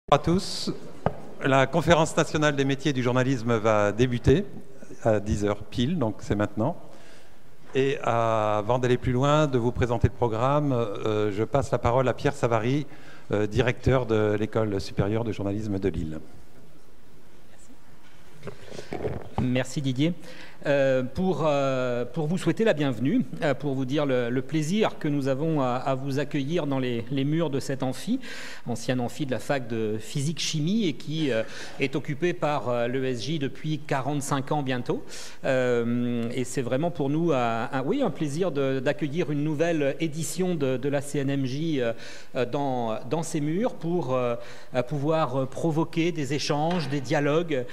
Bonjour à tous. La conférence nationale des métiers du journalisme va débuter à 10h pile, donc c'est maintenant. Et avant d'aller plus loin, de vous présenter le programme, je passe la parole à Pierre Savary, directeur de l'École supérieure de journalisme de Lille. Merci Didier. Pour vous souhaiter la bienvenue, pour vous dire le plaisir que nous avons à vous accueillir dans les murs de cet amphi, ancien amphi de la fac de physique-chimie et qui est occupé par l'ESJ depuis 45 ans bientôt. Et c'est vraiment pour nous un plaisir d'accueillir une nouvelle édition de la CNMJ dans ces murs pour pouvoir provoquer des échanges, des dialogues,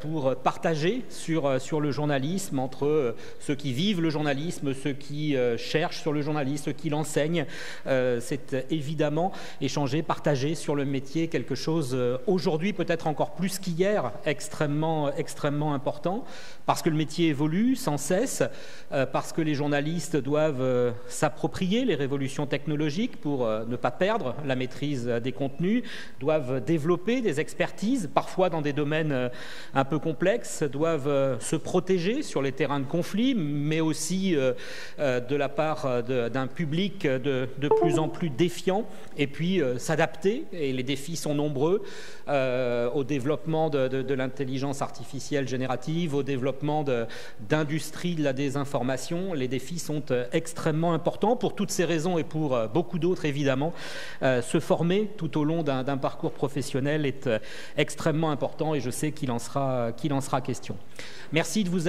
pour partager sur le journalisme entre ceux qui vivent le journalisme, ceux qui cherchent sur le journalisme, ceux qui l'enseignent. C'est évidemment échanger, partager sur le métier, quelque chose aujourd'hui peut-être encore plus qu'hier, extrêmement important, parce que le métier évolue sans cesse, parce que les journalistes doivent s'approprier les révolutions technologiques pour ne pas perdre la maîtrise des contenus, doivent développer des expertises, parfois dans des domaines un peu complexes, doivent se protéger sur les terrains de conflit, mais aussi de la part d'un public de plus en plus défiant, et puis s'adapter, et les défis sont nombreux, au développement de l'intelligence artificielle générative, au développement d'industries de la désinformation. Les défis sont extrêmement importants. Pour toutes ces raisons et pour beaucoup d'autres évidemment, se former tout au long d'un parcours professionnel est extrêmement important, et je sais qu'il en sera question. Merci de vous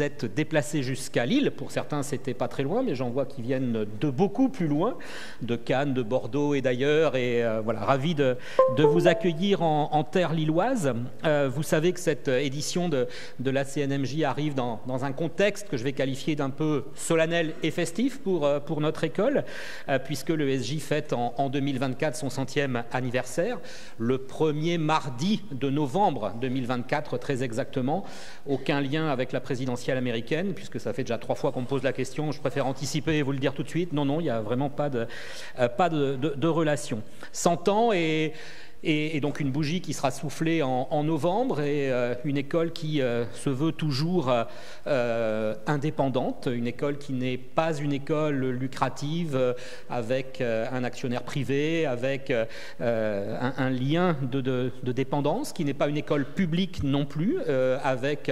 être déplacé jusqu'à Lille. Pour certains, c'était pas très loin, mais j'en vois qui viennent de beaucoup plus loin, de Cannes, de Bordeaux et d'ailleurs. Et voilà, ravi de vous accueillir en terre lilloise. Vous savez que cette édition de la CNMJ arrive dans un contexte que je vais qualifier d'un peu solennel et festif pour notre école, puisque l'ESJ fête en 2024 son 100e anniversaire, le premier mardi de novembre 2024 très exactement. Aucun lien avec la présidentielle américaine, puisque ça fait déjà 3 fois qu'on me pose la question. Je préfère anticiper et vous le dire tout de suite. Non, il n'y a vraiment pas de relation. 100 ans et donc une bougie qui sera soufflée en novembre, et une école qui se veut toujours indépendante, une école qui n'est pas une école lucrative avec un actionnaire privé, avec un lien de dépendance, qui n'est pas une école publique non plus, avec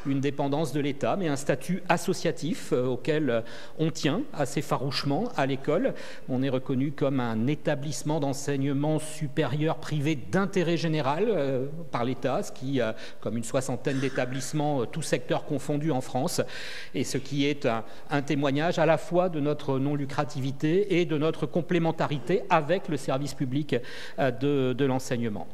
une dépendance de l'État, mais un statut associatif auquel on tient assez farouchement à l'école. On est reconnu comme un établissement d'enseignement supérieur privé d'intérêt général par l'État, ce qui, comme une 60aine d'établissements, tous secteurs confondus en France, et ce qui est un témoignage à la fois de notre non-lucrativité et de notre complémentarité avec le service public de l'enseignement.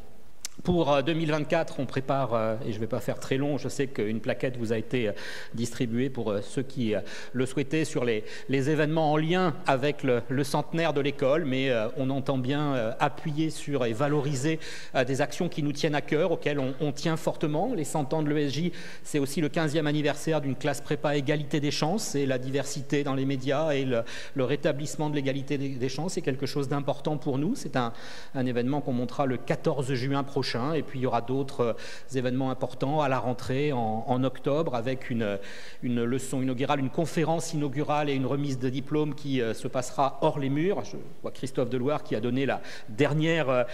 Pour 2024, on prépare, et je ne vais pas faire très long, je sais qu'une plaquette vous a été distribuée pour ceux qui le souhaitaient sur les événements en lien avec le centenaire de l'école, mais on entend bien appuyer sur et valoriser des actions qui nous tiennent à cœur, auxquelles on tient fortement. Les 100 ans de l'ESJ, c'est aussi le 15e anniversaire d'une classe prépa égalité des chances, et la diversité dans les médias et le rétablissement de l'égalité des chances, c'est quelque chose d'important pour nous. C'est un événement qu'on montrera le 14 juin prochain. Et puis il y aura d'autres événements importants à la rentrée en octobre, avec une leçon inaugurale, une conférence inaugurale et une remise de diplôme qui se passera hors les murs. Je vois Christophe Deloire qui a donné la dernière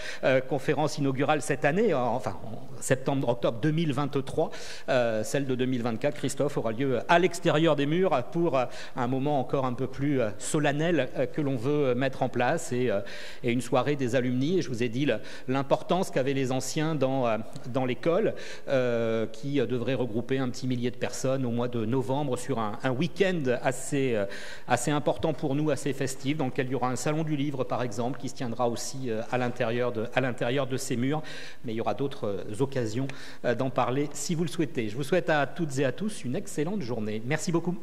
conférence inaugurale cette année, en septembre-octobre 2023. Celle de 2024, Christophe, aura lieu à l'extérieur des murs pour un moment encore un peu plus solennel que l'on veut mettre en place, et une soirée des alumni. Et je vous ai dit l'importance qu'avaient les anciens dans l'école, qui devrait regrouper un petit millier de personnes au mois de novembre sur un week-end assez important pour nous, assez festif, dans lequel il y aura un salon du livre par exemple qui se tiendra aussi à l'intérieur de ces murs, mais il y aura d'autres occasions d'en parler si vous le souhaitez. Je vous souhaite à toutes et à tous une excellente journée. Merci beaucoup.